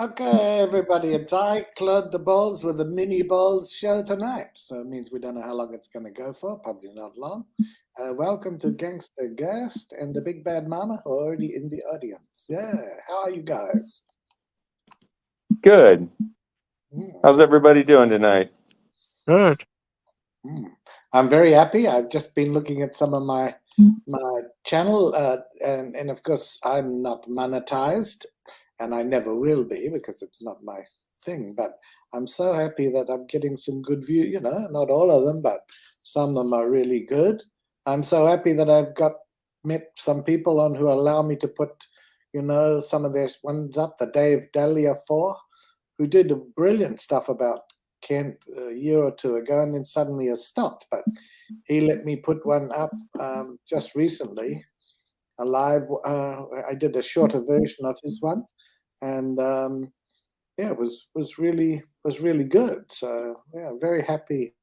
Okay, everybody, it's I, Claude Bawles, with the Mini Bawles show tonight. So it means we don't know how long it's going to go for, probably not long. Welcome to Gangster Guest and the Big Bad Mama, who are already in the audience. Yeah, how are you guys? Good. How's everybody doing tonight? Good. I'm very happy. I've just been looking at some of my channel, and of course, I'm not monetized, and I never will be because it's not my thing. But I'm so happy that I'm getting some good view. You know, not all of them, but some of them are really good. I'm so happy that I've met some people on who allow me to put, some of their ones up. The Dave Dahlia 4, who did brilliant stuff about Kent a year or two ago, and then suddenly has stopped. But he let me put one up just recently, a live. I did a shorter version of his one, and it was really good. So yeah, very happy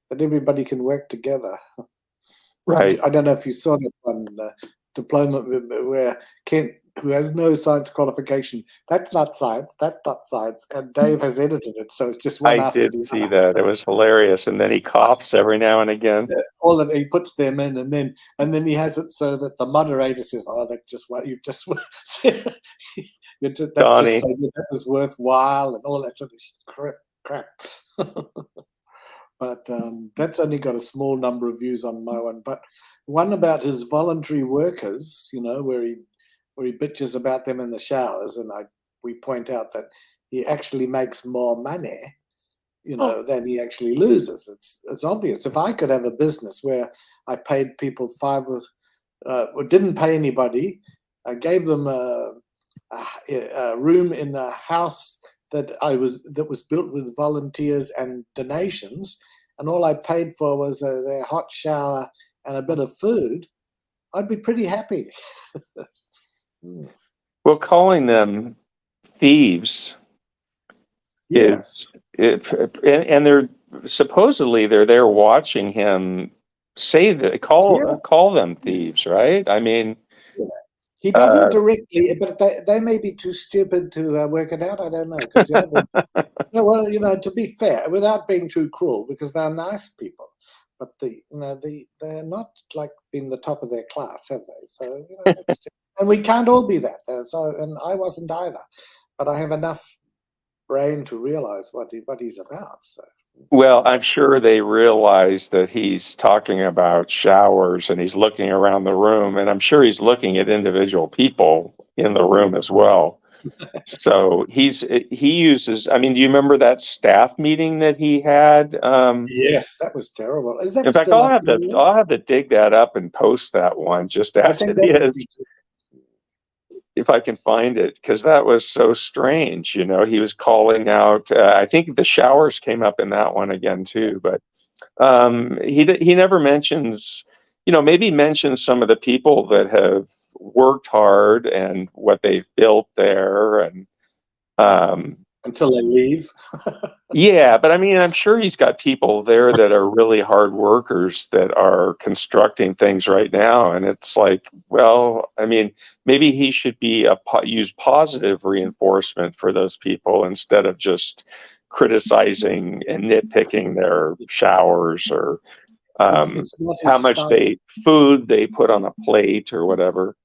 that everybody can work together. Right. I don't know if you saw that one diploma where Kent, who has no science qualification, that's not science, and Dave has edited it, so it's just one I after did the see other. that. It was hilarious. And then he coughs every now and again. All that he puts them in, and then he has it so that the moderator says, "Oh, that's just what you've just said. Donnie. That was worthwhile," and all that sort of crap. But that's only got a small number of views on my one. But one about his voluntary workers, where he bitches about them in the showers, and we point out that he actually makes more money, than he actually loses. It's obvious. If I could have a business where I paid people or didn't pay anybody, I gave them a room in a house that was built with volunteers and donations, and all I paid for was their hot shower and a bit of food, I'd be pretty happy. Well, calling them thieves Yes. and they're supposedly they're there watching him say that call them thieves, right? I mean, he doesn't directly, but they may be too stupid to work it out. I don't know, because to be fair, without being too cruel, because they're nice people, but they're not like in the top of their class, have they? So and we can't all be that. And I wasn't either, but I have enough brain to realize what he's about. So. Well, I'm sure they realize that he's talking about showers and he's looking around the room, and I'm sure he's looking at individual people in the room as well. So he uses, I mean, do you remember that staff meeting that he had? Yes, that was terrible. Is that in fact, still I'll have to dig that up and post that one just as it is, if I can find it, because that was so strange. He was calling out. I think the showers came up in that one again too, but he never mentions. Maybe mentions some of the people that have worked hard and what they've built there, and until they leave. yeah, but I mean, I'm sure he's got people there that are really hard workers that are constructing things right now, and it's like, well, I mean, maybe he should use positive reinforcement for those people instead of just criticizing and nitpicking their showers or how much food they put on a plate or whatever.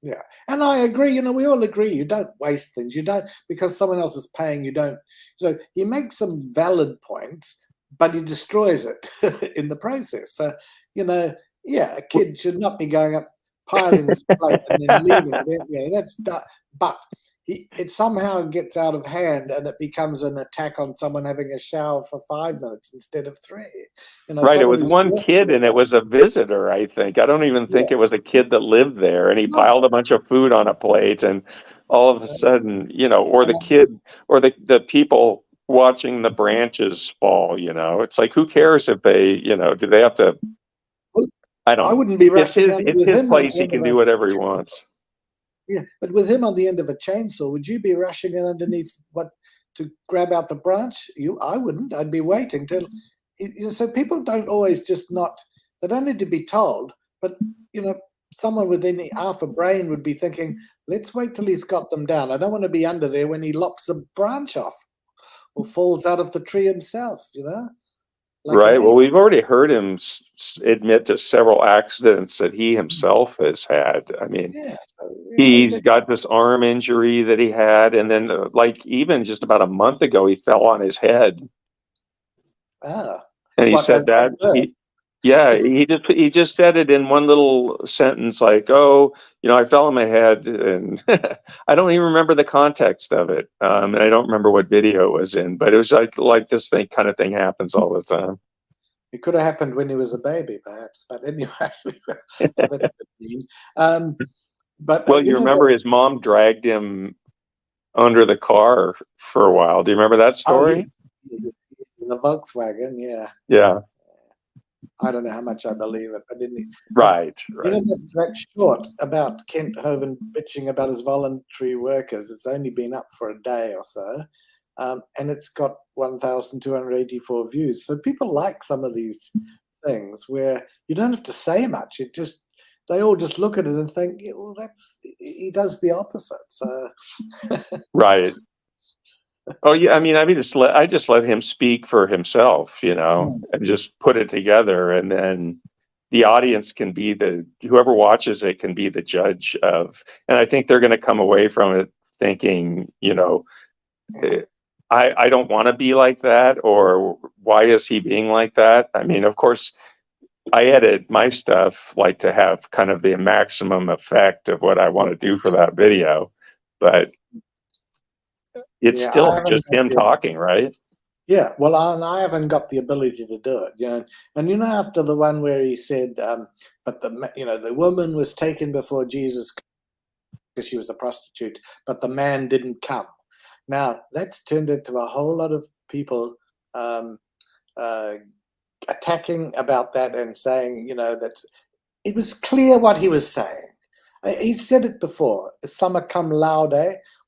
Yeah, and I agree. We all agree. You don't waste things. You don't, because someone else is paying. You don't. So he makes some valid points, but he destroys it in the process. So a kid should not be going up piling his plate and then leaving it. That's but it somehow gets out of hand and it becomes an attack on someone having a shower for 5 minutes instead of 3. Right, it was one kid and it was a visitor, I think. I don't even think it was a kid that lived there, and he piled a bunch of food on a plate, and all of a sudden, or the kid or the people watching the branches fall, it's like, who cares if they, do they have to? I wouldn't be rushing. It's his place. He can do whatever he wants. Yeah, but with him on the end of a chainsaw, would you be rushing in underneath to grab out the branch? I wouldn't. I'd be waiting till. So people don't always they don't need to be told, but someone with any half a brain would be thinking, let's wait till he's got them down. I don't want to be under there when he lops a branch off or falls out of the tree himself, you know? Like right. Well, we've already heard him admit to several accidents that he himself has had. I mean, yeah, so, he's got this arm injury that he had, and then like even just about a month ago, he fell on his head, and he what, said that yeah, he just said it in one little sentence, like, "Oh, I fell on my head," and I don't even remember the context of it, and I don't remember what video it was in, but it was like this kind of thing happens all the time. It could have happened when he was a baby, perhaps, but anyway, well, that's a bit mean. But Well, you remember his mom dragged him under the car for a while. Do you remember that oh story? yes, in the Volkswagen, yeah. Yeah. I don't know how much I believe it, but Right. you know that short about Kent Hovind bitching about his voluntary workers, it's only been up for a day or so, and it's got 1,284 views. So people like some of these things where you don't have to say much. They all just look at it and think, yeah, well, he does the opposite. So Right. Oh yeah, I mean, I just let him speak for himself, and just put it together, and then the audience can be whoever watches it can be the judge of, and I think they're going to come away from it thinking, I don't want to be like that, or why is he being like that? I mean, of course, I edit my stuff like to have kind of the maximum effect of what I want to do for that video, but it's still just him talking, right? Yeah, well, I haven't got the ability to do it, And after the one where he said, but the woman was taken before Jesus because she was a prostitute, but the man didn't come. Now that's turned into a whole lot of people attacking about that and saying, that it was clear what he was saying. He said it before. Summer come loud,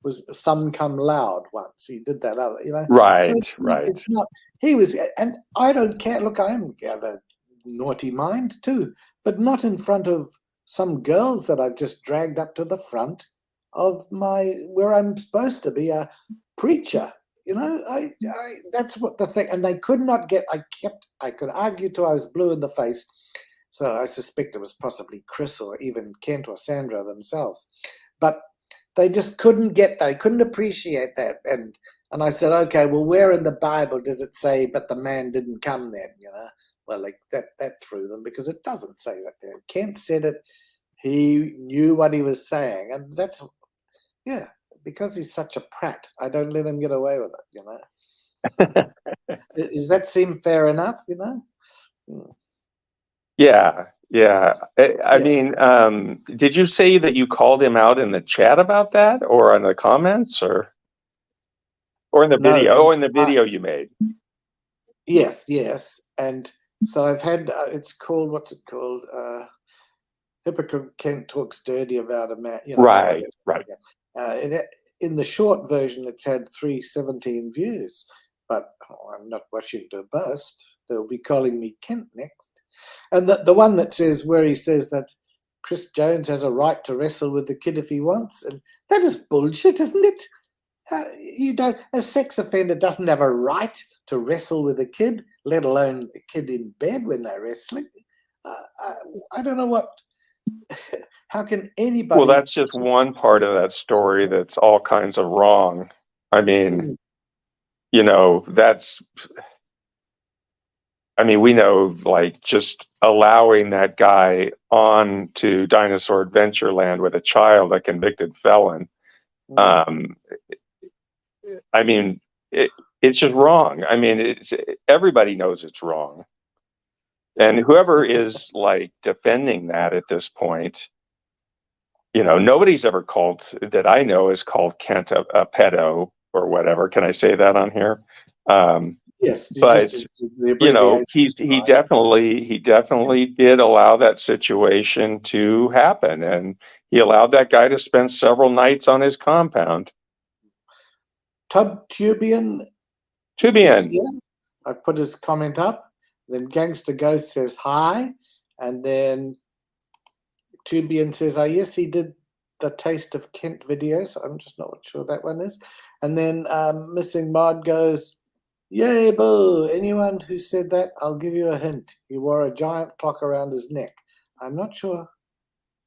was some come loud once. He did that other, Right, So right. it's not. He was, and I don't care. Look, I'm a naughty mind too, but not in front of some girls that I've just dragged up to the front of where I'm supposed to be a preacher. That's what the thing. And they could not get. I could argue till I was blue in the face. So I suspect it was possibly Chris or even Kent or Sandra themselves, but they just they couldn't appreciate that. And I said, okay, well, where in the Bible does it say, but the man didn't come then, Well, like that threw them because it doesn't say that there. Kent said it. He knew what he was saying. And that's, because he's such a prat, I don't let him get away with it, Does that seem fair enough, Yeah. I mean, did you say that you called him out in the chat about that, or in the comments, or in the video? No, in the video you made. Yes. And so I've had, what's it called? Hypocrite Kent talks dirty about a man, Right. In the short version, it's had 317 views, but I'm not wishing to burst. They'll be calling me Kent next. And the one that says, where he says that Chris Jones has a right to wrestle with the kid if he wants, and that is bullshit, isn't it? A sex offender doesn't have a right to wrestle with a kid, let alone a kid in bed when they're wrestling. I don't know what. How can anybody? Well, that's just one part of that story that's all kinds of wrong. I mean, we know, like, just allowing that guy on to Dinosaur Adventureland with a child, a convicted felon. It's just wrong. Everybody knows it's wrong. And whoever is like defending that at this point, nobody's ever that I know is called Kent a pedo or whatever. Can I say that on here? Yes, but he definitely did allow that situation to happen, and he allowed that guy to spend several nights on his compound. Tubian. I've put his comment up. Then Gangster Ghost says hi, and then Tubian says, yes, he did the Taste of Kent video, so I'm just not sure that one is. And then Missing Mod goes, yay, boo! Anyone who said that, I'll give you a hint. He wore a giant clock around his neck. I'm not sure.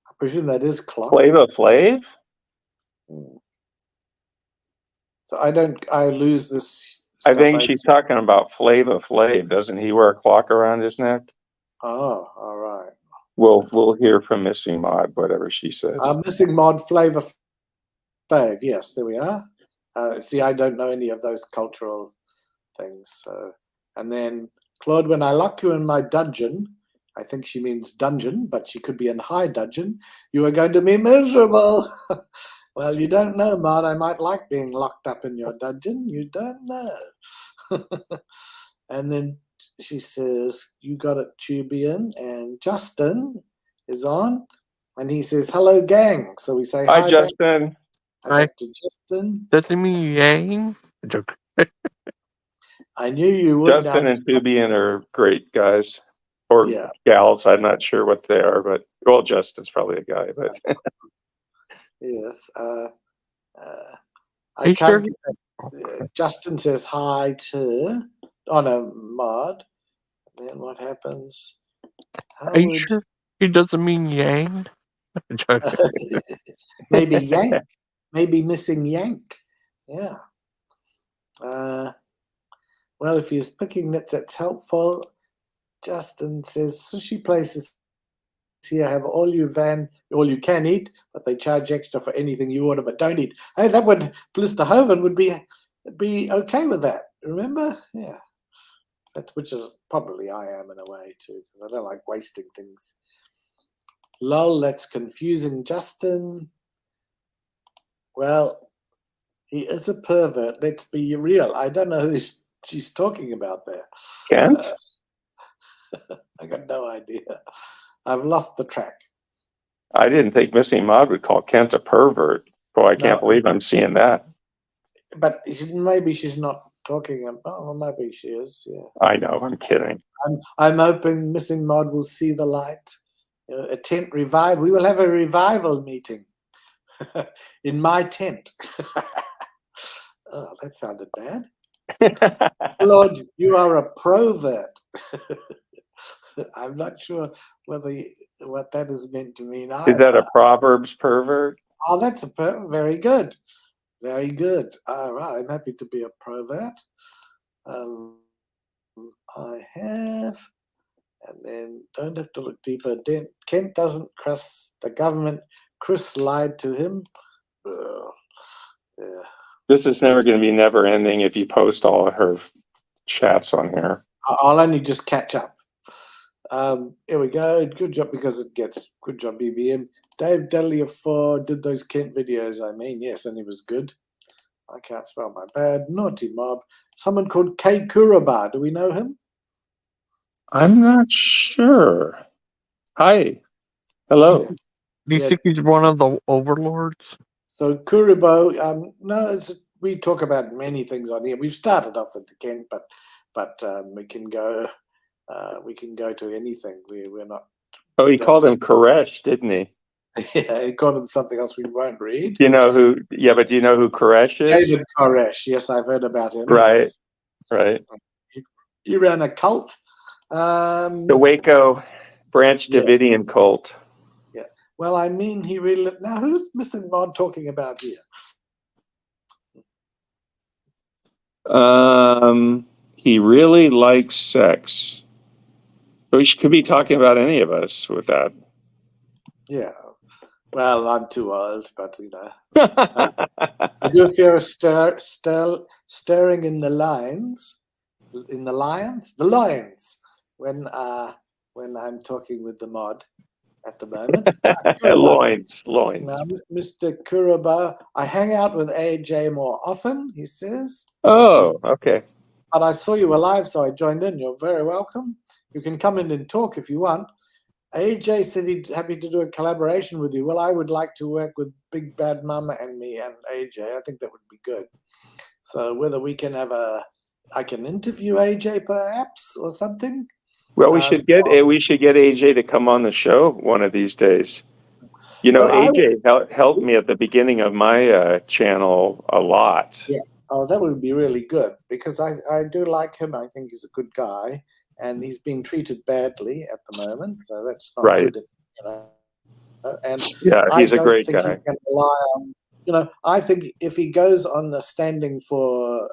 I presume that is clock. Flava Flav? So I lose this I stuff. think she's talking about Flava Flav. Doesn't he wear a clock around his neck? Oh, all right. We'll hear from Missing Mod, whatever she says. Missing Mod Flavor Fave. Yes, there we are. See, I don't know any of those cultural things. So, and then Claude, when I lock you in my dungeon, I think she means dungeon, but she could be in high dudgeon. You are going to be miserable. Well, you don't know, Mod. I might like being locked up in your dungeon. You don't know. And then she says, you got it, Tubian. And Justin is on. And he says, hello, gang. So we say hi Justin. Hi, Dr. Justin. Doesn't mean yang. Joke. I knew you would. Justin and Tubian are great guys. Or Yeah. gals. I'm not sure what they are, but well, Justin's probably a guy, but Yes. Are you sure? Justin says hi to Mod. And then what happens? Are you sure he doesn't mean yang? Joke. Maybe yank. Maybe missing yank. Yeah. Well, if he's picking nits, that's helpful. Justin says sushi places here have all you can eat, but they charge extra for anything you order but don't eat. Hey, that would Mr. Hovind would be okay with that. Remember? Yeah. Which is probably I am in a way too, because I don't like wasting things. Lol, that's confusing, Justin. Well, he is a pervert. Let's be real. I don't know who she's talking about there. Kent? I got no idea. I've lost the track. I didn't think Missing Mod would call Kent a pervert. Boy, I can't believe I'm seeing that. But maybe she's not talking about. Oh, maybe she is. Yeah. I know. I'm kidding. I'm hoping Missing Mod will see the light. A tent revive. We will have a revival meeting in my tent. Oh, that sounded bad. Lord, you are a provert. I'm not sure what that is meant to mean either. Is that a Proverbs pervert? Oh, that's very good. Very good. All right, I'm happy to be a provert. I have, and then don't have to look deeper. Kent doesn't trust the government. Chris lied to him. Yeah. This is never going to be never ending if you post all of her chats on here. I'll only just catch up. Here we go. Good job, because it gets good job, BBM. Dave Delia4 did those Kent videos. I mean, yes, and he was good. I can't spell my bad. Naughty mob. Someone called K Kuraba. Do we know him? I'm not sure. Hi. Hello. Yeah. Do you think he's one of the overlords? So Kuribo, no, we talk about many things on here. We've started off with the Kent, but we can go to anything. We're not. Oh, he called him Koresh, didn't he? Yeah, he called him something else we won't read. Do you know who? Yeah, but do you know who Koresh is? David Koresh. Yes, I've heard about him. Right, yes. right. He ran a cult. The Waco Branch Davidian cult. Yeah. Well, I mean, he really. Now, who's Mr. Mod talking about here? He really likes sex. We could be talking about any of us with that. Yeah. Well, I'm too old, but I do fear a stirring in the lions. In the lions? The lions. When I'm talking with the mod at the moment. Loins. Now, Mr. Kuraba, I hang out with AJ more often, he says. Oh, okay. But I saw you were live, so I joined in. You're very welcome. You can come in and talk if you want. AJ said he'd happy to do a collaboration with you. Well, I would like to work with Big Bad Mama and me and AJ. I think that would be good. So whether we can have I can interview AJ perhaps or something. Well, we should get AJ to come on the show one of these days. You know, Well, I would, AJ helped me at the beginning of my channel a lot. yeah. Oh, that would be really good because I do like him. I think he's a good guy, and he's being treated badly at the moment, so that's not Right. good. And Yeah, I he's a don't great think he guy. can rely on. I think if he goes on the standing for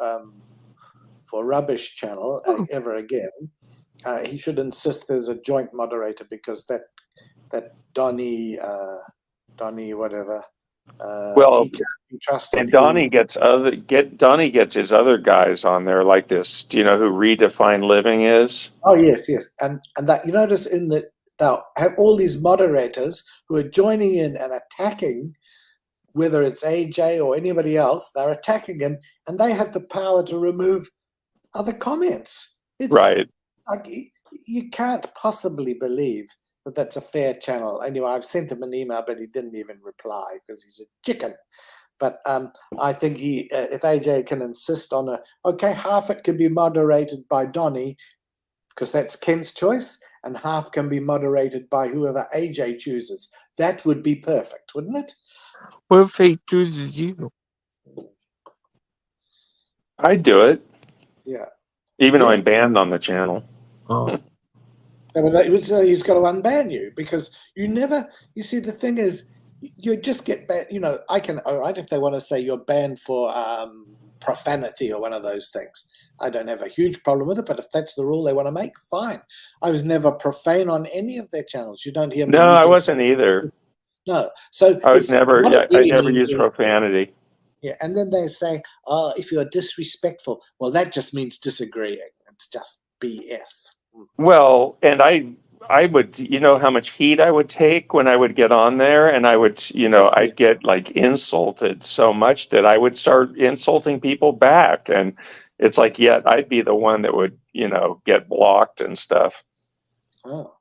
rubbish channel ever again, he should insist there's a joint moderator because that Donnie whatever Well, he can't be trusted. and Donnie gets his other guys on there like this. Do you know who Redefine Living is? Oh yes, and that you notice in the they'll have all these moderators who are joining in and attacking, whether it's AJ or anybody else, they're attacking him, and they have the power to remove other comments. It's Right. like you can't possibly believe that that's a fair channel. Anyway, I've sent him an email, but he didn't even reply because he's a chicken. But I think if AJ can insist on half it can be moderated by Donnie because that's Kent's choice, and half can be moderated by whoever AJ chooses. That would be perfect, wouldn't it? What if he chooses you? I'd do it, Yeah. even though I'm Yes. banned on the channel. Oh. He's got to unban you because you see, the thing is, you just get banned. I can, all right, if they want to say you're banned for profanity or one of those things, I don't have a huge problem with it, but if that's the rule they want to make, fine. I was never profane on any of their channels. You don't hear me No, I using, wasn't either. no. So I was never, what it I really never means used is, profanity. yeah, and then they say, oh, if you're disrespectful, well, that just means disagreeing. It's just BS. Well, and I would, you know how much heat I would take when I would get on there, and I would, I'd get like insulted so much that I would start insulting people back. And it's like, yeah, I'd be the one that would, get blocked and stuff. Oh.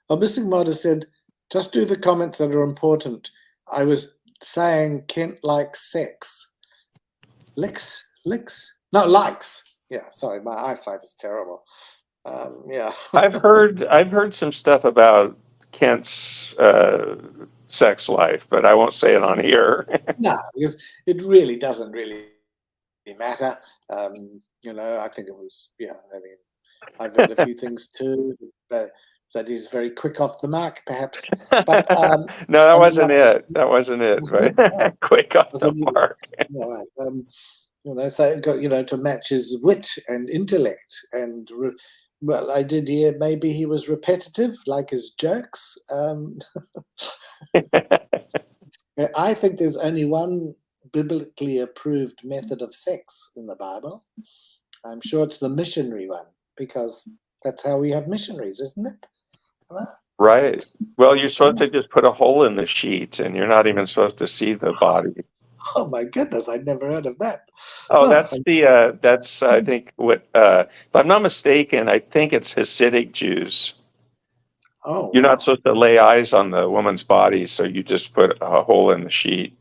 Well, Missing Mod said, just do the comments that are important. I was saying Kent likes sex. Licks? No, likes. Yeah, sorry, my eyesight is terrible. Yeah. I've heard some stuff about Kent's sex life, but I won't say it on here. No, because it really doesn't really matter. I think it was, yeah, I mean, I've heard a few things too that he's very quick off the mark, perhaps. But No, that wasn't it. That wasn't it. wasn't Right? it? Quick off the Wasn't it? mark. Right. So to match his wit and intellect, and well, I did hear maybe he was repetitive, like his jokes. I think there's only one biblically approved method of sex in the Bible. I'm sure it's the missionary one because that's how we have missionaries, isn't it? Right. Well, you're supposed to just put a hole in the sheet, and you're not even supposed to see the body. Oh my goodness, I'd never heard of that. Oh, that's I think what if I'm not mistaken, I think it's Hasidic Jews. Oh, You're wow. not supposed to lay eyes on the woman's body, so you just put a hole in the sheet.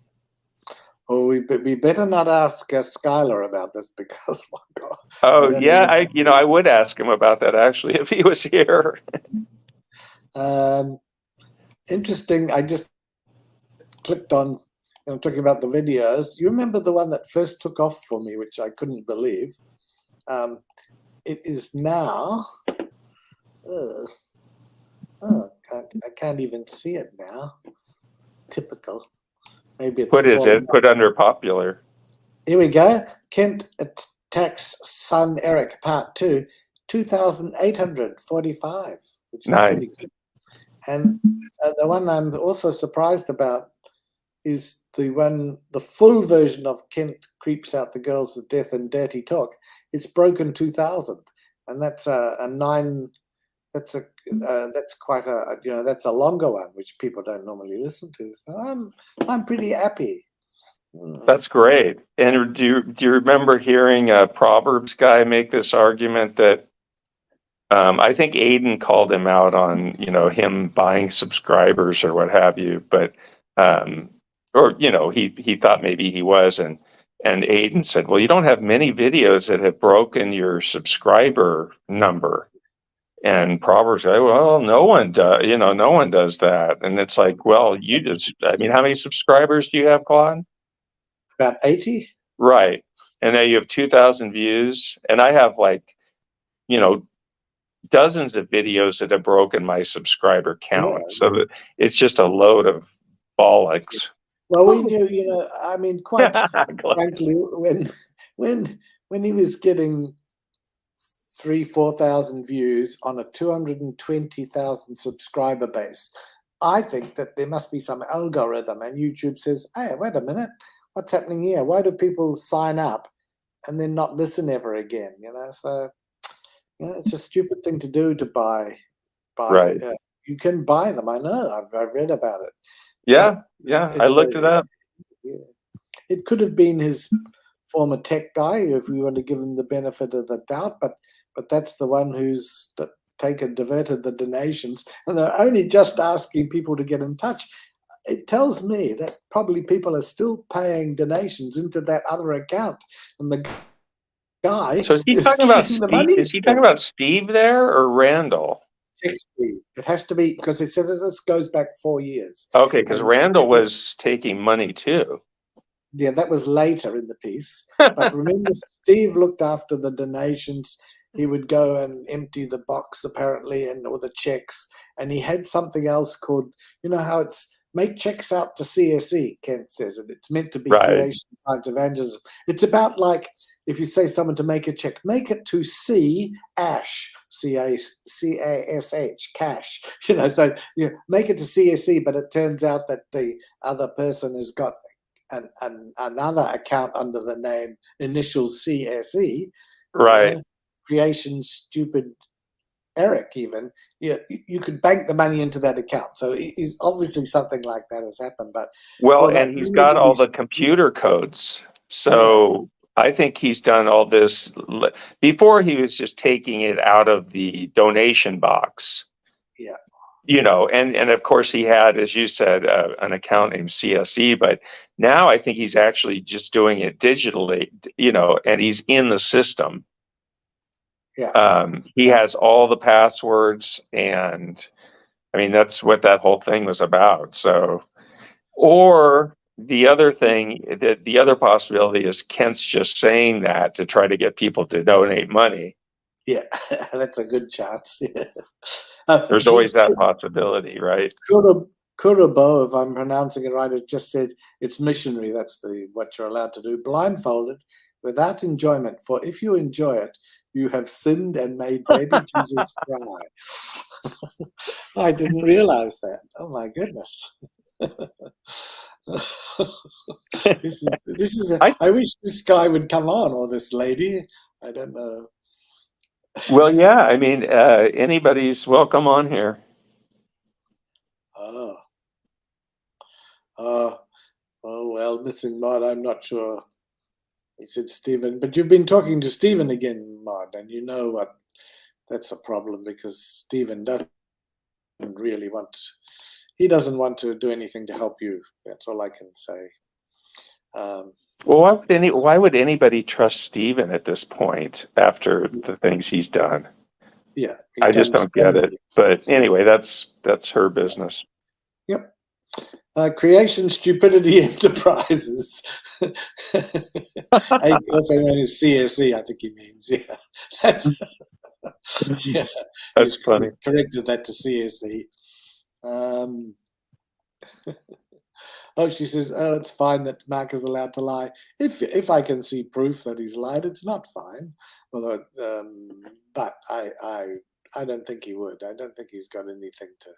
Well, we better not ask Skylar about this because, my God. Oh yeah, I would ask him about that actually if he was here. Interesting. I just clicked on, talking about the videos. You remember the one that first took off for me, which I couldn't believe? It is now. I can't even see it now. Typical. Maybe it's Put under popular. Here we go. Kent attacks son Eric, part 2, 2,845, which is Nice. pretty good. And the one I'm also surprised about is the full version of Kent creeps out the girls with death and dirty talk. It's broken 2,000, and that's a 9. That's quite that's a longer one, which people don't normally listen to. So I'm pretty happy. That's great. And do you remember hearing a Proverbs guy make this argument that I think Aiden called him out on him buying subscribers or what have you, but he thought maybe he was, and Aiden said, well, you don't have many videos that have broken your subscriber number. And Proverbs say, well, no one does, no one does that. And it's like, well, I mean, how many subscribers do you have, Claude? About 80. Right. And now you have 2,000 views. And I have dozens of videos that have broken my subscriber count. Yeah. So that it's just a load of bollocks. Well, we knew, I mean, quite frankly, when he was getting 3,000-4,000 views on a 220,000 subscriber base, I think that there must be some algorithm, and YouTube says, hey, wait a minute, what's happening here? Why do people sign up and then not listen ever again? So it's a stupid thing to do, to buy. Right. You can buy them. I know. I've read about it. Yeah. I looked it up. Yeah. It could have been his former tech guy, if we want to give him the benefit of the doubt, but that's the one who's diverted the donations, and they're only just asking people to get in touch. It tells me that probably people are still paying donations into that other account, and the guy So is he is talking about getting the Steve? money. Is he talking about Steve there or Randall? Steve. It has to be, because it says this goes back 4 years. Okay, because Randall was taking money too. Yeah, that was later in the piece. But remember, Steve looked after the donations. He would go and empty the box, apparently, or the checks. And he had something else called, how it's make checks out to CSE, Kent says, and it's meant to be creation, science, evangelism. It's about, like, if you say someone to make a check, make it to C-ASH, C-A-S-H, cash. So make it to CSE, but it turns out that the other person has got another account under the name initials CSE, right? Creation Stupid Eric. Even you could bank the money into that account. So it's obviously something like that has happened. But and he's got all the computer codes. So I think he's done all this before. He was just taking it out of the donation box. Yeah. And of course he had, as you said, an account named CSE, but now I think he's actually just doing it digitally, and he's in the system. Yeah. He has all the passwords, and I mean, that's what that whole thing was about. So, or the other thing, the other possibility is Kent's just saying that to try to get people to donate money. Yeah, that's a good chance. There's always that possibility, right? Kurabo, if I'm pronouncing it right, has just said it's missionary. That's what you're allowed to do. Blindfolded, without enjoyment. For if you enjoy it, you have sinned and made baby Jesus cry. I didn't realize that. Oh my goodness. I wish this guy would come on, or this lady. I don't know. Well, yeah, I mean, anybody's welcome on here. Oh, well, missing Maud, I'm not sure. He said Stephen, but you've been talking to Stephen again, Maud, and you know what? That's a problem, because Stephen doesn't really he doesn't want to do anything to help you. That's all I can say. Well, why would anybody trust Stephen at this point after the things he's done? Yeah, I just don't get it. But anyway, that's her business. Yep. Creation Stupidity Enterprises. Also known as CSE, I think he means. Yeah, That's funny. Corrected that to CSE. She says, it's fine that Mark is allowed to lie. If I can see proof that he's lied, it's not fine. Although, but I don't think he would. I don't think he's got anything to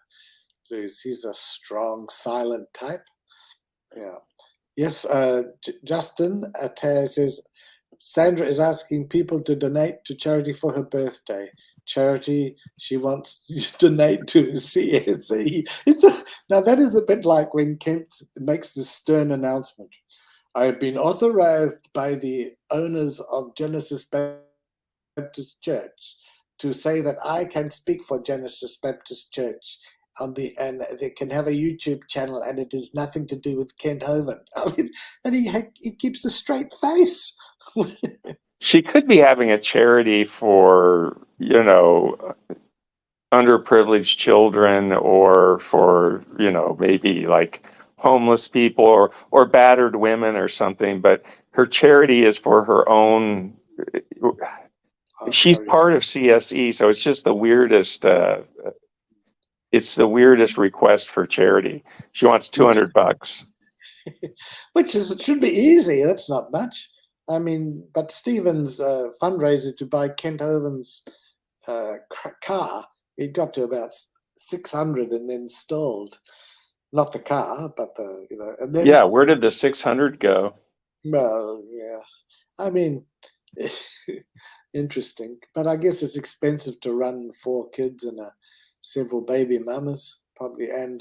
lose. He's a strong, silent type. Yeah. Yes, Justin says, Sandra is asking people to donate to charity for her birthday. Charity she wants you to donate to CSE. Now that is a bit like when Kent makes this stern announcement. I have been authorized by the owners of Genesis Baptist Church to say that I can speak for Genesis Baptist Church and they can have a YouTube channel, and it is nothing to do with Kent Hovind. I mean, and he keeps a straight face. She could be having a charity for, underprivileged children, or for, maybe like homeless people or battered women or something. But her charity is for her own. She's part of CSE, so it's just the weirdest. It's the weirdest request for charity. She wants $200. Which is, it should be easy. That's not much. I mean, but Stephen's fundraiser to buy Kent Hovind's car, it got to about 600 and then stalled. Not the car, but the, and then. Yeah, where did the 600 go? Well, yeah. I mean, interesting. But I guess it's expensive to run 4 kids and several baby mamas, probably, and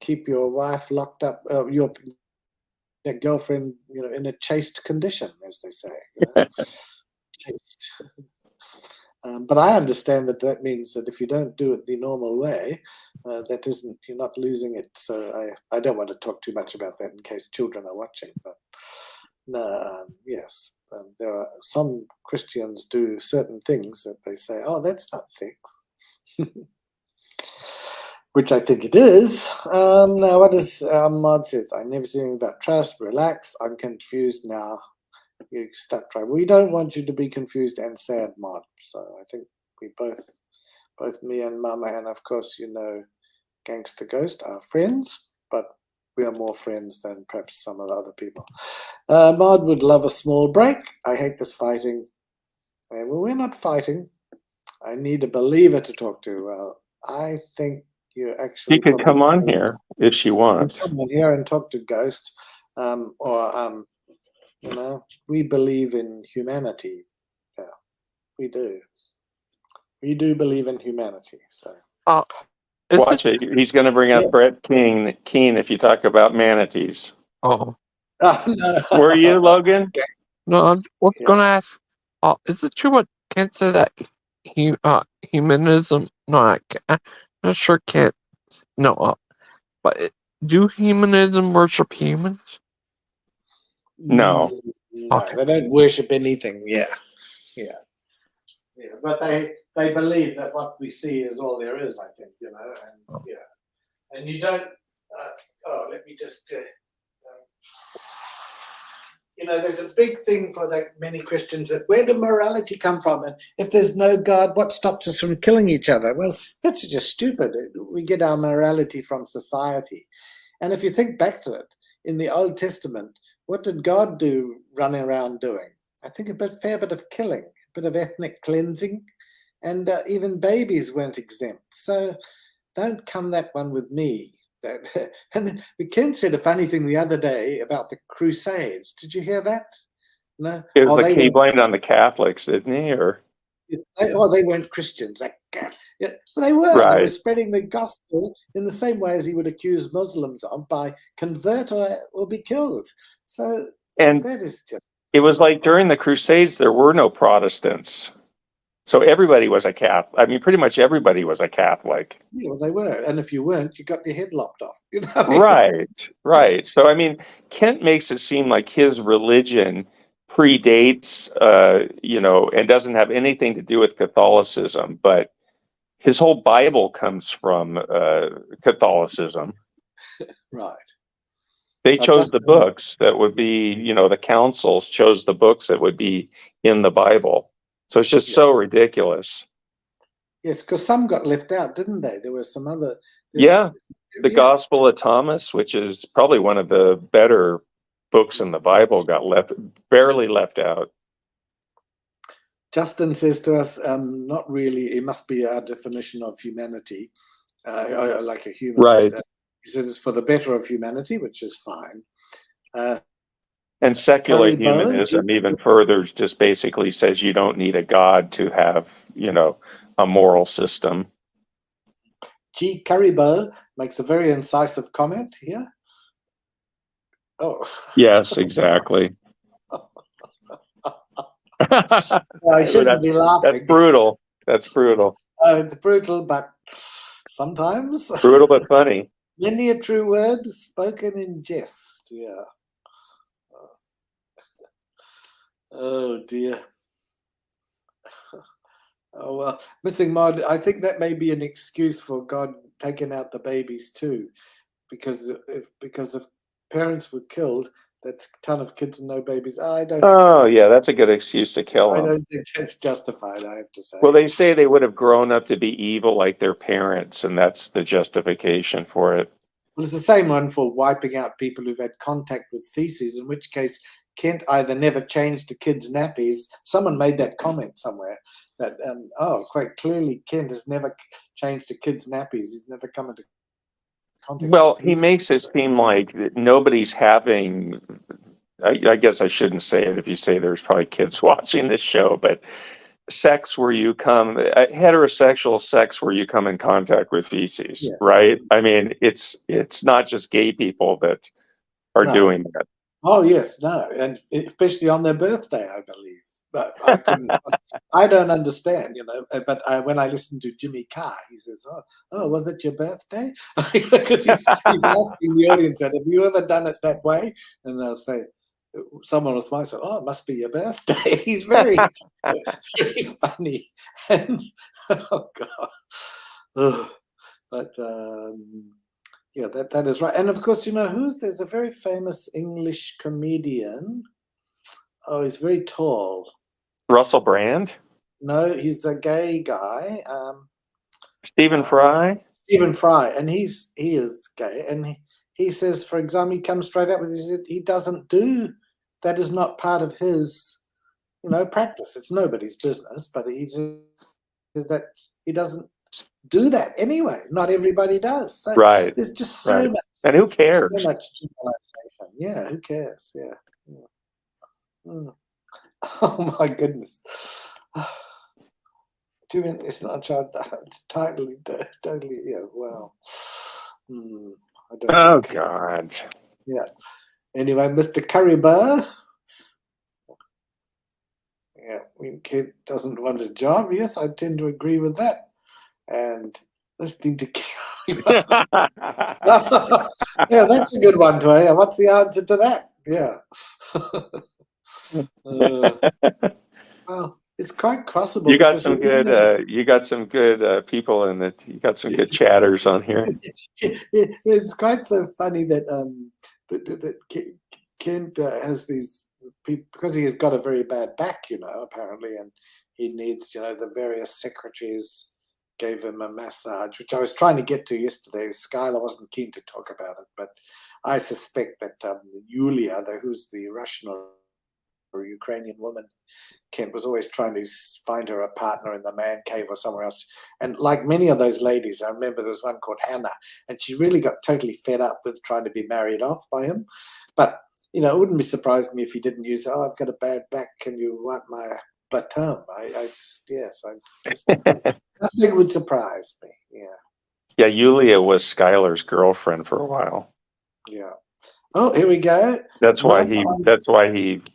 keep your wife locked up, your girlfriend, in a chaste condition, as they say. Chaste. But I understand that means that if you don't do it the normal way, that isn't, you're not losing it. So I don't want to talk too much about that in case children are watching. But yes, there are some Christians do certain things that they say, oh, that's not sex. Which I think it is. Now, what does Mod says? I never said anything about trust. Relax. I'm confused now. You stuck trying. We don't want you to be confused and sad, Mod. So I think we both me and Mama, and of course, Gangster Ghost are friends, but we are more friends than perhaps some of the other people. Mod would love a small break. I hate this fighting. Well, we're not fighting. I need a believer to talk to. Well, I think you actually. She could come on here if she wants. Come on here and talk to Ghost, we believe in humanity. Yeah, we do. We do believe in humanity. So. Watch it. He's going to bring up Brett Keane if you talk about manatees. Oh. No. Were you, Logan? No, I was going to ask, is it true what Kent said that humanism, I'm not sure Kent, but do humanism worship humans? No. No, they don't worship anything. Yeah. But they believe that what we see is all there is, I think, and and you don't. Let me just. There's a big thing for that many Christians that where did morality come from? And if there's no God, what stops us from killing each other? Well, that's just stupid. We get our morality from society. And if you think back to it, in the Old Testament, what did God do running around doing? I think a fair bit of killing, a bit of ethnic cleansing, and even babies weren't exempt. So don't come that one with me. And Ken said a funny thing the other day about the Crusades. Did you hear that? No. He blamed on the Catholics, didn't he? Or they weren't Christians. Well, they were. Right. They were spreading the gospel in the same way as he would accuse Muslims of, by convert or be killed. So that is just. It was like during the Crusades, there were no Protestants. So everybody was a Catholic. I mean, pretty much everybody was a Catholic. Yeah, well, they were. And if you weren't, you got your head lopped off. Right. So, I mean, Kent makes it seem like his religion predates, and doesn't have anything to do with Catholicism. But his whole Bible comes from Catholicism. Right. They chose the books that would be, the councils chose the books that would be in the Bible. So it's just so ridiculous. Yes, because some got left out, didn't they? There were some other. The Gospel of Thomas, which is probably one of the better books in the Bible, got barely left out. Justin says to us, not really, it must be our definition of humanity, like a humanist. Right. He says it's for the better of humanity, which is fine. And secular humanism, even further, just basically says you don't need a God to have, a moral system. G. Caribou makes a very incisive comment here. Oh. Yes, exactly. I shouldn't be laughing. That's brutal. It's brutal, but sometimes. Brutal but funny. Many a true word spoken in jest. Yeah. Oh dear. Oh well, missing mod. I think that may be an excuse for God taking out the babies too, because if parents were killed, that's a ton of kids and no babies. Oh, yeah, that's a good excuse to kill I them. don't think that's justified. I have to say. Well, they say they would have grown up to be evil like their parents, and that's the justification for it. Well, it's the same one for wiping out people who've had contact with feces, in which case Kent either never changed the kids' nappies. Someone made that comment somewhere that, quite clearly Kent has never changed the kids' nappies. He's never come into contact with Well, the he feces. makes it seem like nobody's having. I guess I shouldn't say it if you say there's probably kids watching this show, but sex where you come, heterosexual sex where you come in contact with feces, Yeah. right? I mean, it's not just gay people that are No. doing that. Oh yes, no, and especially on their birthday, I believe. But I couldn't. I don't understand, But when I listen to Jimmy Carr, he says, "Oh, was it your birthday?" Because he's asking the audience that, "Have you ever done it that way?" And they'll say, someone will smile and say, "Oh, it must be your birthday." He's very, very funny, and oh god, Ugh. But yeah, that is right. And of course, there's a very famous English comedian. Oh, he's very tall. Russell Brand, No, he's a gay guy. Stephen Fry. Stephen Fry, and he is gay, and he says, for example, he comes straight up with he doesn't do that. Is not part of his practice. It's nobody's business, but he says that he doesn't do that anyway. Not everybody does. So Right. there's just Right. so much. And who cares? So much generalization. Yeah, who cares? Yeah. Mm. Oh my goodness. 2 minutes, not child, totally, yeah, well. I don't Oh think. God. Yeah. Anyway, Mr. Currybar. Yeah, when kid doesn't want a job, yes, I tend to agree with that. And listening to yeah, that's a good one, Toya. What's the answer to that? Yeah. Well, it's quite crossable. You got because some good. You got some good people in the. You got some good chatters on here. It's quite so funny that Kent has these people, because he has got a very bad back, apparently, and he needs, the various secretaries gave him a massage, which I was trying to get to yesterday. Skylar wasn't keen to talk about it, but I suspect that Yulia, who's the Russian or Ukrainian woman, Kent was always trying to find her a partner in the man cave or somewhere else. And like many of those ladies, I remember there was one called Hannah, and she really got totally fed up with trying to be married off by him. But, it wouldn't be surprised me if he didn't use, I've got a bad back, can you wipe my bottom? Nothing would surprise me. Yeah. Yeah, Yulia was Skylar's girlfriend for a while. Yeah. Oh, here we go. That's why he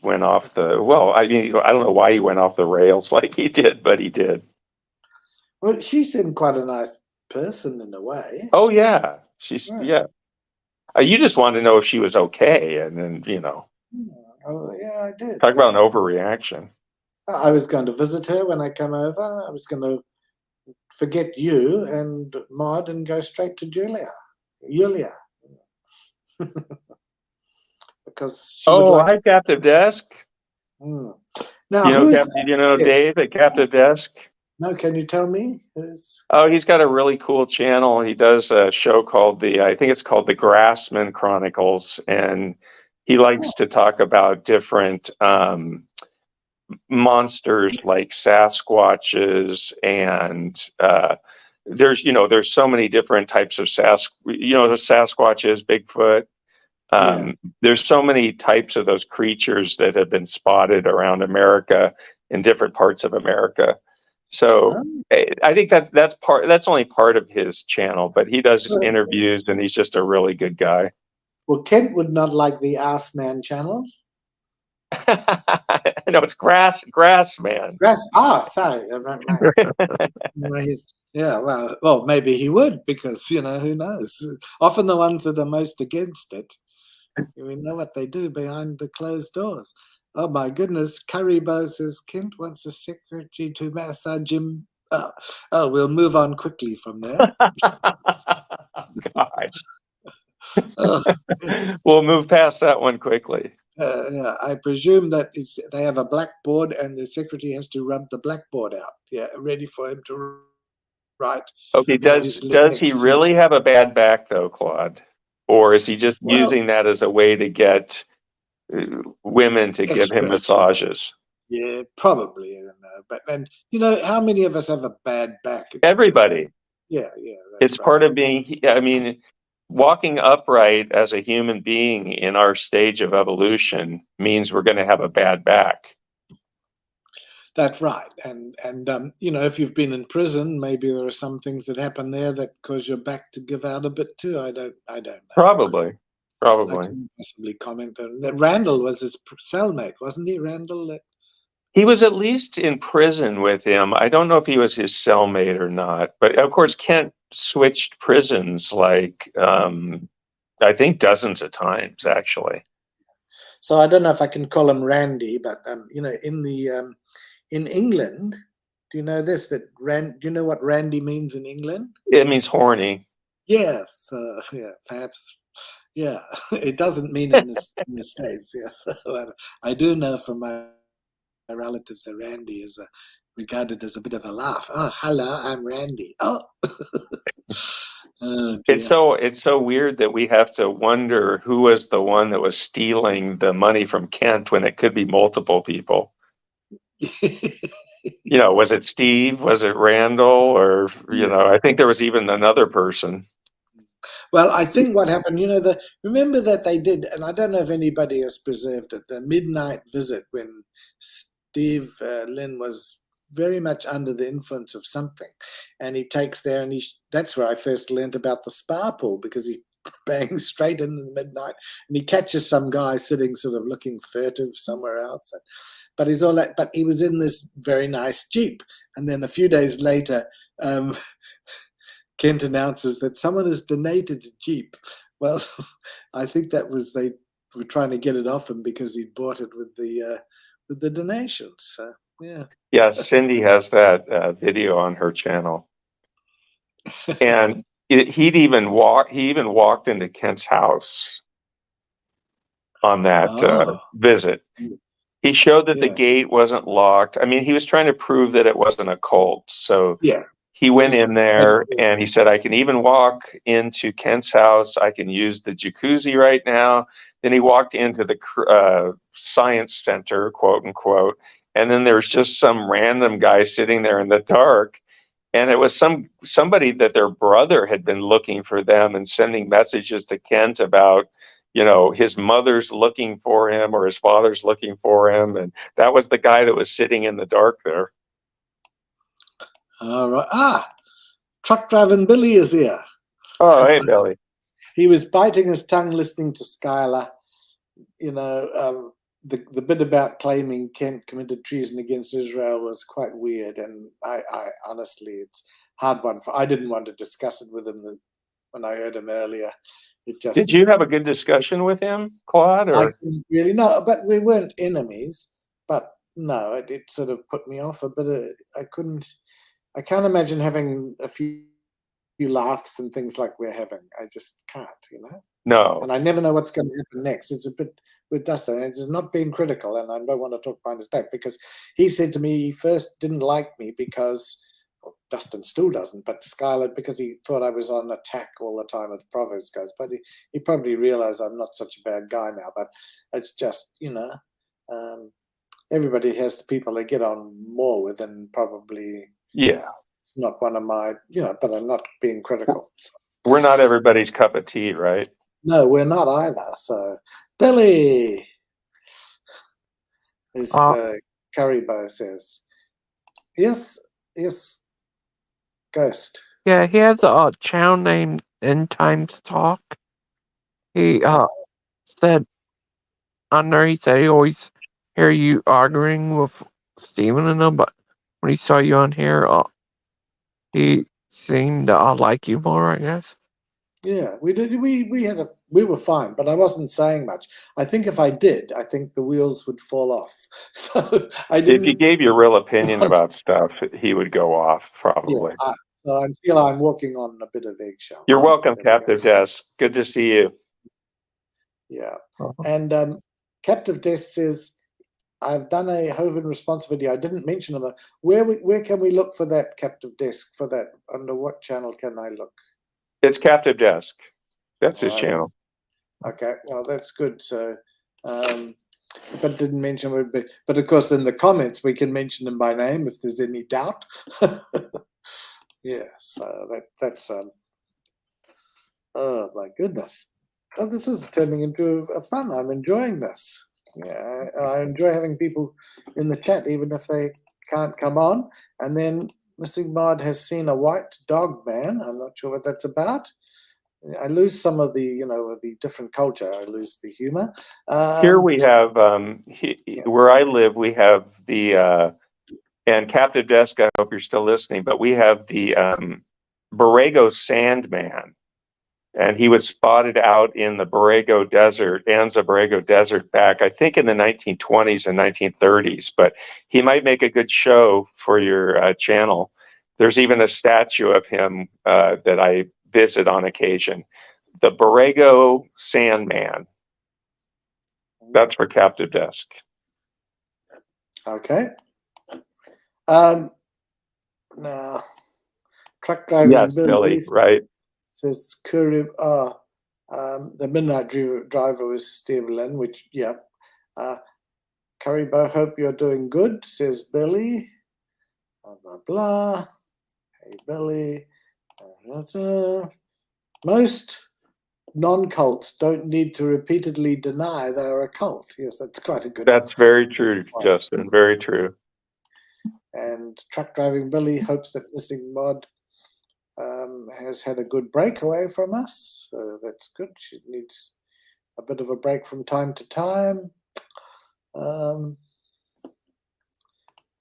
went off the. Well, I mean, I don't know why he went off the rails like he did, but he did. Well, she seemed quite a nice person in a way. Oh yeah, yeah. You just wanted to know if she was okay, and then Oh yeah, I did. talk about an overreaction. I was going to visit her when I come over. I was going to forget you and Maud and go straight to Julia. Because she would like. Hi, Captive Desk. Now, Yes. Dave at Captive Desk? No, can you tell me? Oh, he's got a really cool channel. He does a show called I think it's called the Grassman Chronicles, and he likes to talk about different monsters like Sasquatches, and there's so many different types of Sasquatch is Bigfoot. Yes. There's so many types of those creatures that have been spotted around America in different parts of America. So I think that's only part of his channel, but he does interviews, and he's just a really good guy. Well, Kent would not like the Ass Man channel. No, it's Grassman. Sorry. Yeah, well, maybe he would, because who knows? Often the ones that are most against it, we know what they do behind the closed doors. Oh my goodness, Currybo says Kent wants a secretary to massage him Oh, we'll move on quickly from there. God. Oh, We'll move past that one quickly. yeah, I presume that they have a blackboard and the secretary has to rub the blackboard out. Yeah, ready for him to write. Okay, His does he licks. really have a bad back though, Claude? Or is he just Well, using that as a way to get women to give him extra. massages? Yeah, probably. I don't know. But and how many of us have a bad back? Everybody. Yeah, that's It's right. part of being, I mean, walking upright as a human being in our stage of evolution means we're going to have a bad back. That's right. And if you've been in prison, maybe there are some things that happen there that cause your back to give out a bit too. I don't know. Probably. I couldn't possibly comment on that. Randall was his cellmate, wasn't he? Randall. He was at least in prison with him. I don't know if he was his cellmate or not, but of course Kent switched prisons like I think dozens of times actually. So I don't know if I can call him Randy, but in England, do you know this? Do you know what Randy means in England? It means horny. Yes, yeah, perhaps. Yeah, it doesn't mean in the States. Yes, I do know from my relatives that Randy is regarded as a bit of a laugh. Oh, hello, I'm Randy. Oh, oh dear. It's so weird that we have to wonder who was the one that was stealing the money from Kent when it could be multiple people. Was it Steve? Was it Randall? Or I think there was even another person. Well, I think what happened, remember that they did, and I don't know if anybody has preserved it, the midnight visit when Steve Lynn was very much under the influence of something, and he takes there, and that's where I first learned about the spa pool, because he bangs straight into the midnight, and he catches some guy sitting sort of looking furtive somewhere else, but he's all that. But he was in this very nice Jeep, and then a few days later, Kent announces that someone has donated a Jeep. Well, I think that was they were trying to get it off him because he bought it with the donations. So, yeah. Yeah, Cindy has that video on her channel, and he even walked into Kent's house on that visit. He showed that the gate wasn't locked. I mean, he was trying to prove that it wasn't a cult. So yeah. He went in there and he said, I can even walk into Kent's house. I can use the jacuzzi right now. Then he walked into the science center, quote unquote. And then there's just some random guy sitting there in the dark. And it was somebody that their brother had been looking for them and sending messages to Kent about, his mother's looking for him or his father's looking for him. And that was the guy that was sitting in the dark there. All right. Truck driving Billy is here. Oh, hey, Billy. He was biting his tongue listening to Skylar. The bit about claiming Kent committed treason against Israel was quite weird, and I honestly, it's a hard one. I didn't want to discuss it with him when I heard him earlier. Did you have a good discussion with him, Claude? Or? I didn't really know, but we weren't enemies. But no, it sort of put me off a bit. I can't imagine having a few laughs and things like we're having. I just can't, No. And I never know what's going to happen next. It's a bit with Dustin. It's not being critical, and I don't want to talk behind his back, because he said to me he first didn't like me because, well, Dustin still doesn't, but Skylar, because he thought I was on attack all the time with the Proverbs guys. But he probably realized I'm not such a bad guy now. But it's just, everybody has the people they get on more with, and probably not one of my, but I'm not being critical. So. We're not everybody's cup of tea, right? No, we're not either. So, Billy, as Currybow says, yes, Ghost. Yeah, he has a channel named End Times Talk. He said on there, he said he always hear you arguing with Steven and them, but when he saw you on here, he seemed to like you more, I guess. Yeah, we did. We had a we were fine, but I wasn't saying much. I think if I did, I think the wheels would fall off. So I If you didn't gave your real opinion want. about stuff, he would go off Yeah, probably. so I feel I'm walking on a bit of eggshells. You're welcome, There we go. Captive Desk. Good to see you. Yeah, and Captive Desk says, I've done a Hovind response video. I didn't mention them. Where can we look for that, Captive Desk? For that, under what channel can I look? It's Captive Desk. That's his All right. channel. Okay, well that's good. So, but didn't mention it. But of course, in the comments we can mention them by name if there's any doubt. Yeah. So that's oh my goodness. Oh, this is turning into a fun. I'm enjoying this. Yeah, I enjoy having people in the chat, even if they can't come on. And then Missing Mod has seen a white dog man. I'm not sure what that's about. I lose some of the, the different culture. I lose the humor. Here we have, where I live, we have the, and Captive Desk, I hope you're still listening, but we have the Borrego Sandman. And he was spotted out in the Borrego Desert, Anza Borrego Desert back, I think in the 1920s and 1930s, but he might make a good show for your channel. There's even a statue of him that I visit on occasion. The Borrego Sandman. That's for Captive Desk. Okay. Now, truck driving. Yes, Billy, right. Says Kurib. The midnight driver was Steve Lynn, which, yeah. Karibo, hope you're doing good, says Billy. Blah, blah, blah. Hey, Billy. Most non-cults don't need to repeatedly deny they're a cult. Yes, that's quite a good. That's very true, Justin. Very true. And truck driving Billy hopes that Missing Mod has had a good break away from us, so that's good. She needs a bit of a break from time to time.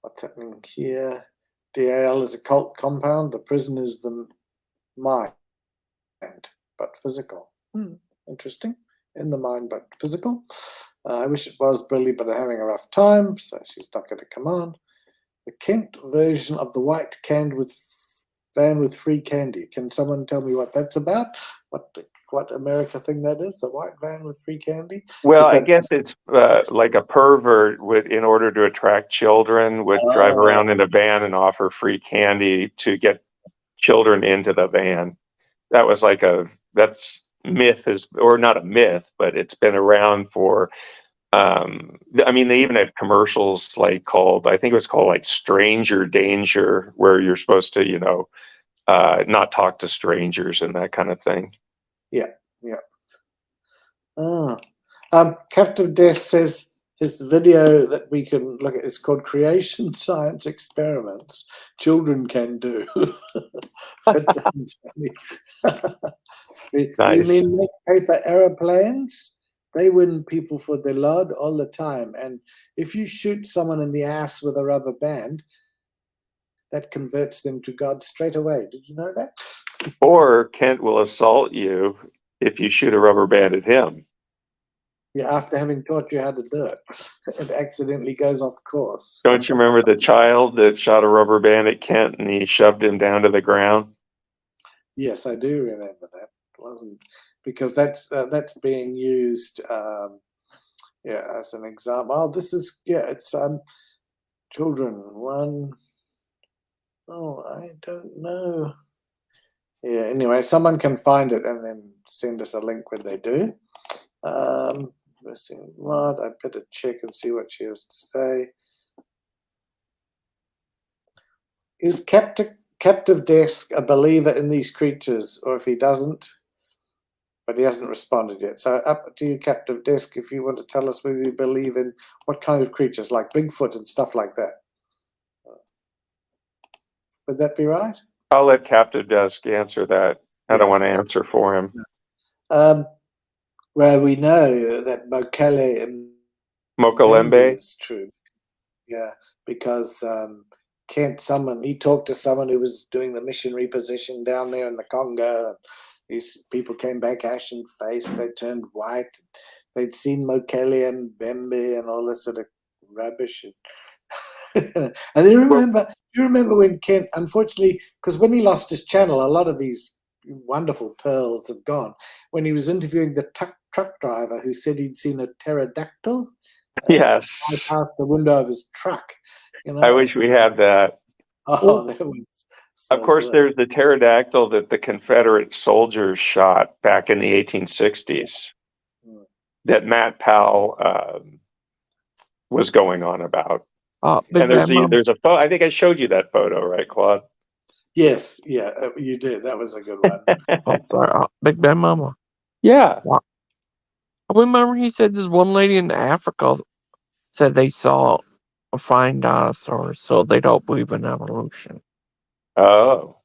What's happening here? DAL is a cult compound. The prison is the mind, but physical. Interesting. In the mind, but physical. I wish it was Billy, but I'm having a rough time, so she's not going to come on. The Kent version of the white van with free candy. Can someone tell me what that's about? What America thing that is? The white van with free candy? Well, I guess it's like a pervert would, in order to attract children, would drive around in a van and offer free candy to get children into the van. That was like that's myth or not a myth, but it's been around for, I mean, they even had commercials I think it was called like Stranger Danger, where you're supposed to, not talk to strangers and that kind of thing. Yeah. Captive Desk says his video that we can look at is called Creation Science Experiments Children Can Do. Nice. You mean make paper aeroplanes? They win people for their Lord all the time. And if you shoot someone in the ass with a rubber band, that converts them to God straight away. Did you know that? Or Kent will assault you if you shoot a rubber band at him. Yeah, after having taught you how to do it, it accidentally goes off course. Don't you remember the child that shot a rubber band at Kent and he shoved him down to the ground? Yes, I do remember that. It wasn't because that's being used, as an example. Oh, this is it's children one. Oh, I don't know. Yeah. Anyway, someone can find it and then send us a link when they do. Missing Mod. I better check and see what she has to say. Is Captive Desk a believer in these creatures, or if he doesn't, but he hasn't responded yet? So up to you, Captive Desk, if you want to tell us whether you believe in what kind of creatures, like Bigfoot and stuff like that. Would that be right? I'll let Captive Desk answer that. I don't want to answer for him. Well, we know that Mokalembe is true. Yeah, because he talked to someone who was doing the missionary position down there in the Congo. These people came back ashen-faced. They turned white. They'd seen Mokele and Bembe and all this sort of rubbish. And then you remember when Kent, unfortunately, because when he lost his channel, a lot of these wonderful pearls have gone. When he was interviewing the truck driver who said he'd seen a pterodactyl Yes. past the window of his truck. You know? I wish we had that. Oh, that was so Of course, good. there's the pterodactyl that the Confederate soldiers shot back in the 1860s that Matt Powell was going on about. Big And Bad Mama. there's a photo. I think I showed you that photo, right, Claude? Yes, yeah, you did. That was a good one. Oh, sorry. Big Bad Mama. Yeah. I remember he said this one lady in Africa said they saw a flying dinosaur, so they don't believe in evolution. Oh.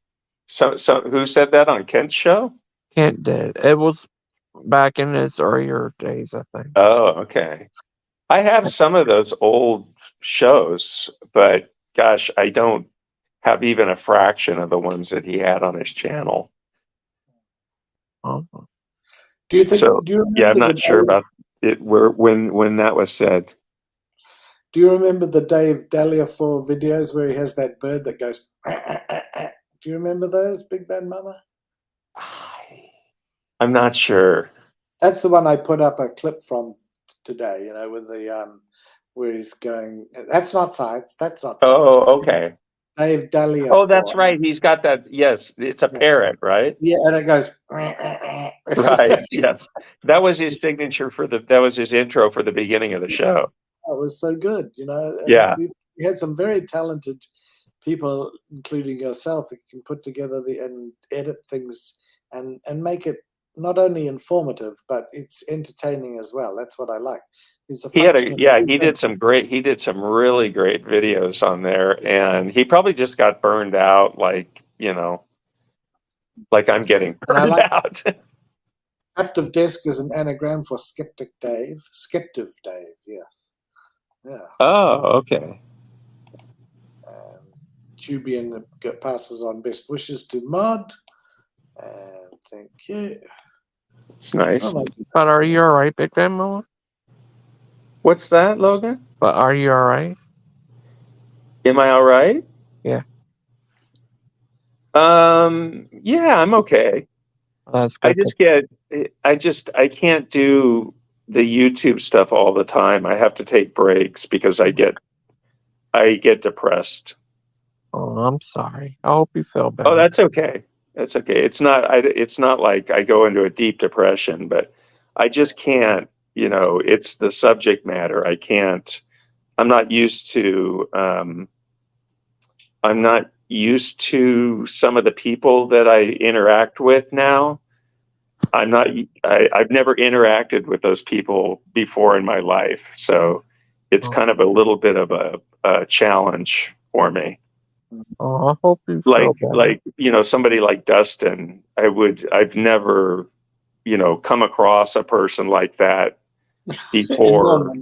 So who said that on Kent's show? Kent did. It was back in his earlier days, I think. Oh, okay. I have some of those old shows, but gosh, I don't have even a fraction of the ones that he had on his channel. Oh. Do you think? So Do you remember yeah, I'm the not sure day, about it. When that was said. Do you remember the Dave Dahlia 4 videos where he has that bird that goes? Do you remember those, Big Bad Mama? I'm not sure. That's the one I put up a clip from today. You know, with the where he's going. That's not science. That's not science. Oh, okay. Dave Dahlia. Oh, that's 4. right. He's got that. Yes, it's a parrot, right? Yeah, and it goes. Right. Yes, that was his signature that was his intro for the beginning of the show. That was so good, you know. And Yeah. we had some very talented people, including yourself, who can put together and edit things and make it not only informative, but it's entertaining as well. That's what I like. It's a He did some really great videos on there, and he probably just got burned out, like I'm getting burned out. Captive Desk is an anagram for Skeptic Dave. Skeptive Dave, yes. Yeah. Oh, okay. Tubian passes on best wishes to Mod. And thank you. It's nice. Oh, but are you alright, Big Bad Mama? What's that, Logan? But are you alright? Am I all right? Yeah. Yeah, I'm okay. That's good. I can't do the YouTube stuff all the time. I have to take breaks because I get depressed. Oh, I'm sorry. I hope you feel better. Oh, that's okay. That's okay. It's not like I go into a deep depression, but I just can't, it's the subject matter. I'm not used to some of the people that I interact with now. I've never interacted with those people before in my life. So it's kind of a little bit of a challenge for me. Oh, I hope you feel better. Somebody like Dustin, I've never, come across a person like that before.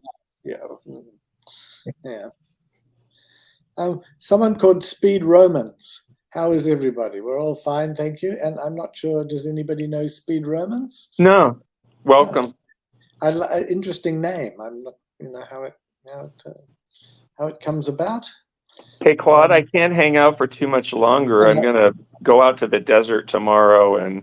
Yeah. Someone called Speed Romans. How is everybody? We're all fine, thank you. And I'm not sure, does anybody know Speed Romans? No. Welcome. Interesting name. I'm not, how it comes about. Hey, Claude, I can't hang out for too much longer. I'm going to go out to the desert tomorrow and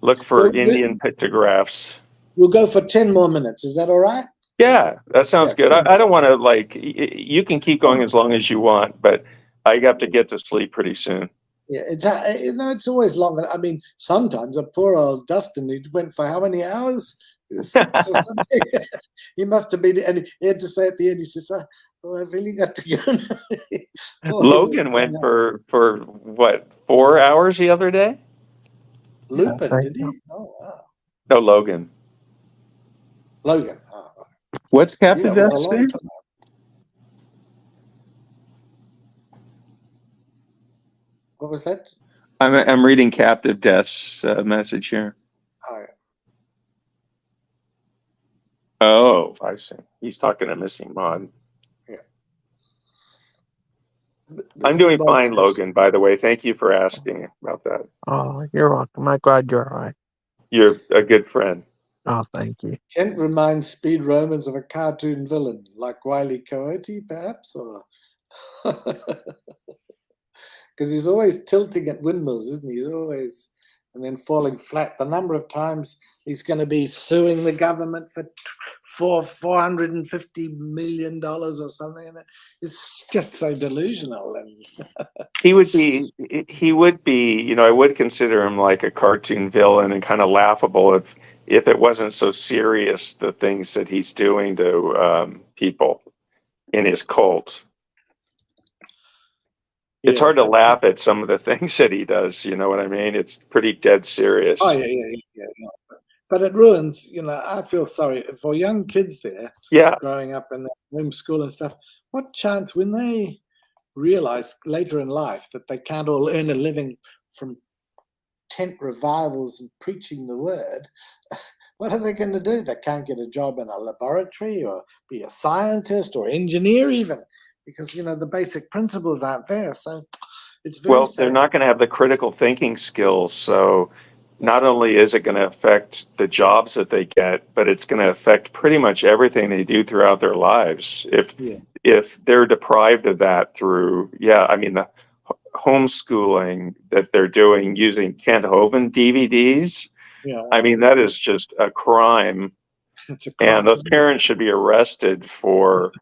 look for Indian pictographs. We'll go for 10 more minutes. Is that all right? Yeah, that sounds good. I don't want to, you can keep going as long as you want, but I have to get to sleep pretty soon. Yeah, it's always long. I mean, sometimes a poor old Dustin, he went for how many hours? 6 or something. He must have been, and he had to say at the end, he says, "Oh, I've really got to go." Logan went for what, 4 hours the other day? Lupin, did he? Oh, wow. No, Logan. Logan. Oh, what's Captain Death? What was that? I'm reading Captive Death's message here. Oh, yeah. Oh, I see. He's talking to Missing Mod. Yeah. I'm doing fine, Logan, by the way. Thank you for asking about that. Oh, you're welcome. I'm glad you're all right. You're a good friend. Oh, thank you. Kent reminds Speed Romans of a cartoon villain, like Wile E. Coyote, perhaps, or because he's always tilting at windmills, isn't he? He's always and then falling flat. The number of times he's going to be suing the government for $450 million or something. It's just so delusional. And He would be, I would consider him like a cartoon villain and kind of laughable if it wasn't so serious, the things that he's doing to people in his cult. It's hard to laugh at some of the things that he does. You know what I mean? It's pretty dead serious. Oh, yeah. But it ruins, I feel sorry for young kids there growing up in home school and stuff. What chance when they realize later in life that they can't all earn a living from tent revivals and preaching the word, what are they going to do? They can't get a job in a laboratory or be a scientist or engineer even, because the basic principles aren't there. So it's very sad. They're not going to have the critical thinking skills. So not only is it going to affect the jobs that they get, but it's going to affect pretty much everything they do throughout their lives. If they're deprived of that through, the homeschooling that they're doing using Kent Hovind DVDs, that is just a crime. It's a crime. And the parents should be arrested for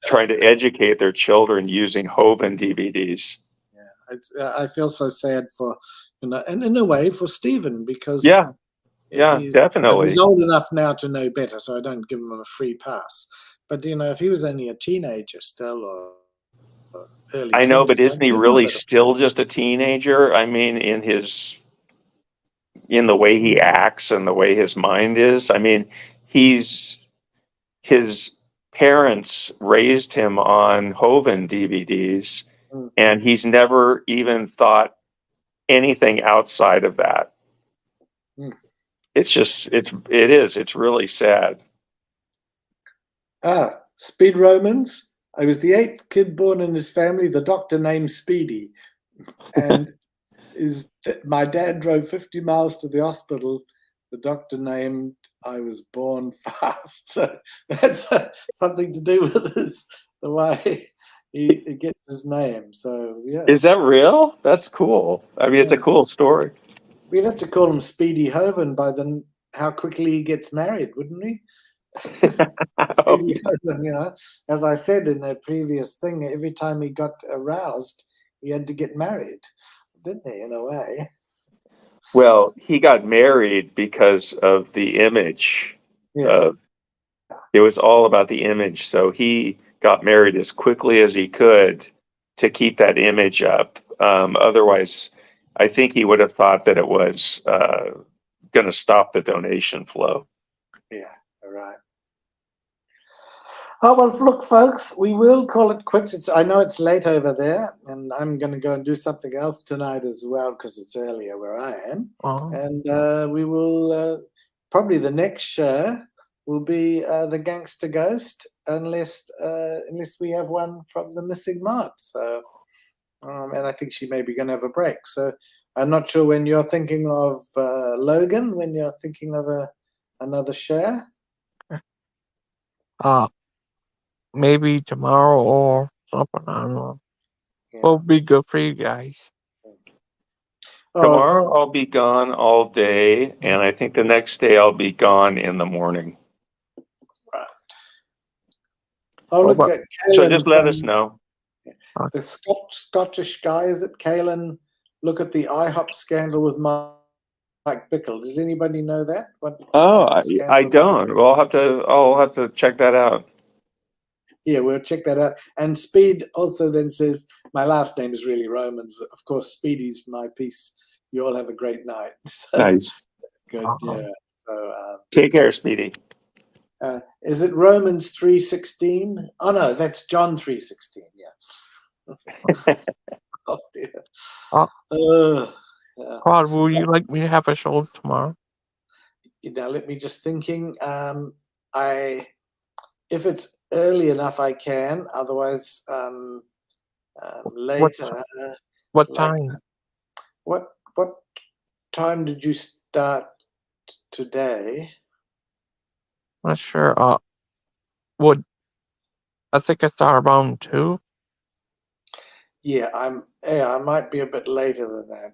trying to educate their children using Hovind DVDs. Yeah, I feel so sad for, and in a way for Stephen, because definitely. He's old enough now to know better, so I don't give him a free pass. But if he was only a teenager still, or early 20s, I know, but isn't he really still just a teenager? I mean, in the way he acts and the way his mind is. I mean, his parents raised him on Hovind DVDs, and he's never even thought anything outside of that. It's really sad. Speed Romans. I was the 8th kid born in his family. The doctor named Speedy, and my dad drove 50 miles to the hospital. The doctor named I was born fast. So that's something to do with the way he gets his name. So yeah. Is that real? That's cool. I mean, it's a cool story. We'd have to call him Speedy Hovind by how quickly he gets married, wouldn't we? As I said in the previous thing, every time he got aroused, he had to get married, didn't he, in a way? Well, he got married because of the image. It was all about the image. So he got married as quickly as he could to keep that image up. Otherwise, I think he would have thought that it was going to stop the donation flow. Yeah, right. Oh, well, look, folks, we will call it quits. I know it's late over there, and I'm going to go and do something else tonight as well because it's earlier where I am. And we will probably the next show will be the Gangster Ghost, unless we have one from the Missing Mod. So, and I think she may be going to have a break. So I'm not sure when you're thinking of Logan, when you're thinking of another show. Maybe tomorrow or something. I don't know. What would be good for you guys? Tomorrow I'll be gone all day, and I think the next day I'll be gone in the morning. Right. Oh, look at Kalen. So just let us know. The Scottish guy, is it Kalen? Look at the IHOP scandal with Mike Bickle. Does anybody know that? I don't. Well, I'll have to check that out. Yeah, we'll check that out. And Speed also then says, my last name is really Romans. Of course, Speedy's my piece. You all have a great night. Nice. Good, yeah. So, take care, Speedy. Is it Romans 3:16? Oh, no, that's John 3:16, yeah. Oh, dear. Claude, will you like me to have a show tomorrow? Let me just thinking. If it's early enough, I can. Otherwise, later. What time? What time did you start today. Not sure. I think I saw around 2. Yeah, I might be a bit later than that.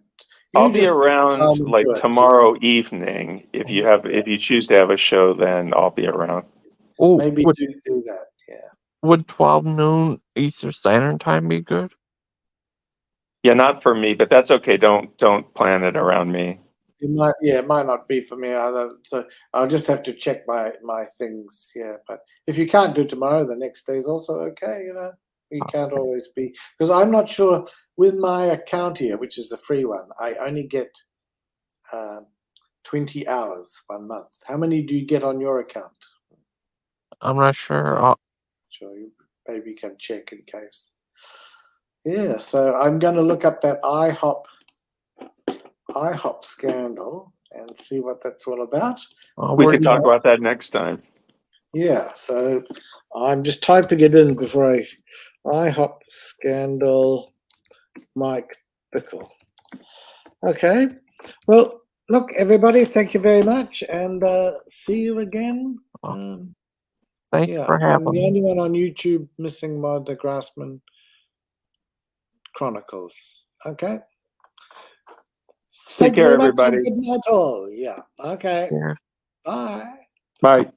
I'll You be just around tell me like to it. tomorrow evening. If you choose to have a show, then I'll be around. Oh, Maybe do that. Yeah. would 12 noon Eastern Standard Time be good? Yeah, not for me, but that's okay. Don't plan it around me. It might not be for me either. So I'll just have to check my things. Yeah, but if you can't do tomorrow, the next day is also okay. You know, you can't always be, because I'm not sure with my account here, which is the free one. I only get 20 hours 1 month. How many do you get on your account? I'm not sure. Sure, you maybe can check in case. Yeah, so I'm going to look up that IHOP scandal and see what that's all about. We could talk about that next time. Yeah, so I'm just typing it in before IHOP scandal, Mike Bickle. Okay, well, look, everybody, thank you very much, and see you again. Thank you for I'm having the me. only one on YouTube missing the Grassman Chronicles. Okay. Take Thank you care, very much. everybody. And good night all. Yeah. Okay. Yeah. Bye. Bye.